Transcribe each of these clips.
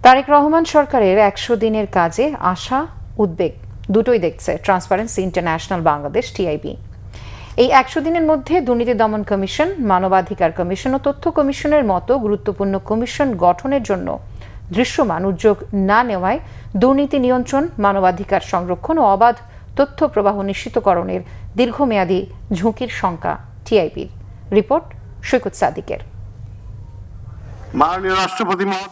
তারেক রহমান সরকারের ১০০ দিনের কাজে আশা উদ্বেগ দুটোই দেখছে ট্রান্সপারেন্সি ইন্টারন্যাশনাল বাংলাদেশ টিআইবি। এই ১০০ দিনের মধ্যে দুর্নীতি দমন কমিশন, মানবাধিকার কমিশন ও তথ্য কমিশনের মতো গুরুত্বপূর্ণ কমিশন গঠনের জন্য দৃশ্যমান উদ্যোগ না নেওয়ায় দুর্নীতি নিয়ন্ত্রণ, মানবাধিকার সংরক্ষণ ও অবাধ তথ্য প্রবাহ নিশ্চিতকরণের দীর্ঘমেয়াদী ঝুঁকির শঙ্কা টিআইবির। রিপোর্ট সৈকত সাদিকের।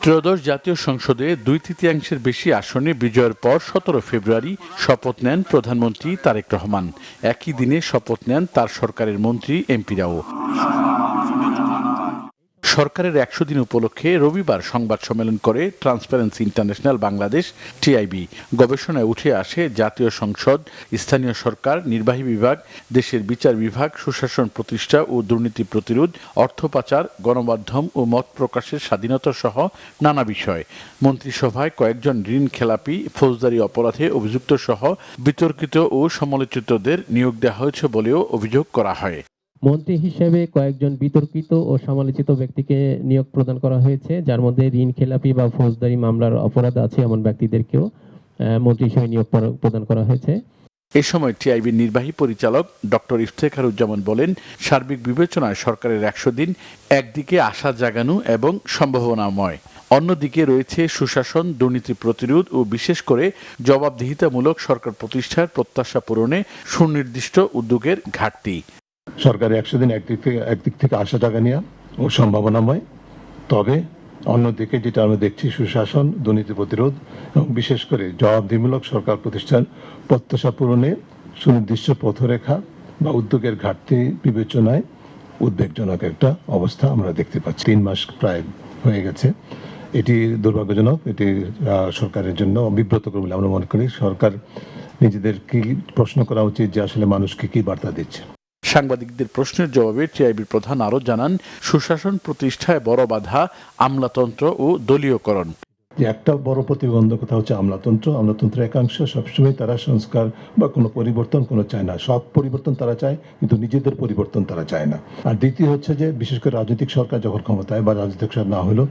ত্রয়োদশ জাতীয় সংসদে ২/৩ বেশি আসনে বিজয়ের পর ১৭ ফেব্রুয়ারি শপথ নেন প্রধানমন্ত্রী তারেক রহমান। একই দিনে শপথ নেন তার সরকারের মন্ত্রী, এমপিরাও। সরকারের ১০০ দিন উপলক্ষে রবিবার সংবাদ সম্মেলন করে ট্রান্সপারেন্সি ইন্টারন্যাশনাল বাংলাদেশ টিআইবি। গবেষণায় উঠে আসে জাতীয় সংসদ, স্থানীয় সরকার, নির্বাহী বিভাগ, দেশের বিচার বিভাগ, সুশাসন প্রতিষ্ঠা ও দুর্নীতি প্রতিরোধ, অর্থ পাচার, গণমাধ্যম ও মত প্রকাশের স্বাধীনতা সহ নানা বিষয়। মন্ত্রিসভায় কয়েকজন ঋণ খেলাপি, ফৌজদারি অপরাধে অভিযুক্ত সহ বিতর্কিত ও সমালোচিতদের নিয়োগ দেওয়া হয়েছে বলেও অভিযোগ করা হয়। মন্ত্রী হিসেবে কয়েকজন বিতর্কিত ও সমালোচিত ব্যক্তিকে নিয়োগ প্রদান করা হয়েছে, যার মধ্যে ঋণ খেলাপি বা ফৌজদারি মামলার অপরাধ আছে এমন ব্যক্তিদেরকেও মন্ত্রী হিসেবে নিয়োগ প্রদান করা হয়েছে। এ সময় টিআইবির নির্বাহী পরিচালক ডক্টর ইফতেখারুজ্জামান বলেন, সার্বিক বিবেচনায় সরকারের ১০০ দিন একদিকে আশা জাগানো এবং সম্ভাবনাময়, অন্যদিকে রয়েছে সুশাসন, দুর্নীতি প্রতিরোধ ও বিশেষ করে জবাবদিহিতামূলক সরকার প্রতিষ্ঠার প্রত্যাশা পূরণে সুনির্দিষ্ট উদ্যোগের ঘাটতি। সরকারের ১০০ দিন একদিক থেকে আশা জাগানিয়া ও সম্ভাবনাময়, তবে অন্যদিকে যেটা আমরা দেখছি সুশাসন, দুর্নীতি প্রতিরোধ এবং বিশেষ করে জবাবদিহিমূলক সরকার প্রতিষ্ঠান প্রত্যাশা পূরণে সুনির্দিষ্ট পথরেখা বা উদ্যোগের ঘাটতি বিবেচনায় উদ্বেগজনক একটা অবস্থা আমরা দেখতে পাচ্ছি। ৩ মাস প্রায় হয়ে গেছে। এটি দুর্ভাগ্যজনক, এটি সরকারের জন্য বিব্রতকর বলে আমরা মনে করি। সরকার নিজেদের কি প্রশ্ন করা উচিত যে আসলে মানুষকে কি বার্তা দিচ্ছে। সাংবাদিকদের প্রশ্নের জবাবে টিআইবির প্রধান আরও জানান, সুশাসন প্রতিষ্ঠায় বড় বাধা আমলাতন্ত্র ও দলীয়করণ। যে একটা বড় প্রতিবন্ধকতা হচ্ছে আমলাতন্ত্র। আমলাতন্ত্রের একাংশ সবসময় তারা সংস্কার বা কোনো পরিবর্তন চায় না। সব পরিবর্তন তারা চায়, কিন্তু নিজেদের পরিবর্তন তারা চায় না। আর দ্বিতীয় হচ্ছে যে বিশেষ করে রাজনৈতিক সরকার যখন ক্ষমতায় বা রাজনৈতিক সরকার না হলেও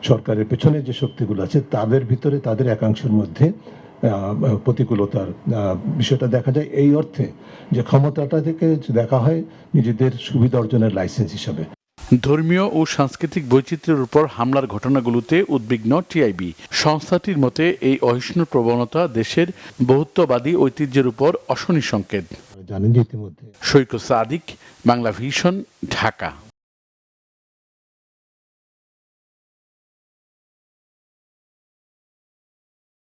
সরকারের পেছনে যে শক্তিগুলো আছে তাদের ভিতরে তাদের একাংশের মধ্যে প্রতিকূলতার বিষয়টা দেখা যায়, এই অর্থে যে ক্ষমতাটা থেকে দেখা হয় নিজেদের সুবিধা অর্জনের লাইসেন্স হিসাবে। ধর্মীয় ও সাংস্কৃতিক বৈচিত্র্যের উপর হামলার ঘটনাগুলোতে উদ্বিগ্ন টিআইবি। সংস্থাটির মতে এই অহিষ্ণু প্রবণতা দেশের বহুত্ববাদী ঐতিহ্যের উপর অশনি সংকেত। জানেন যে ইতিমধ্যে। সৈকত সাদিক, বাংলা ভিশন, ঢাকা।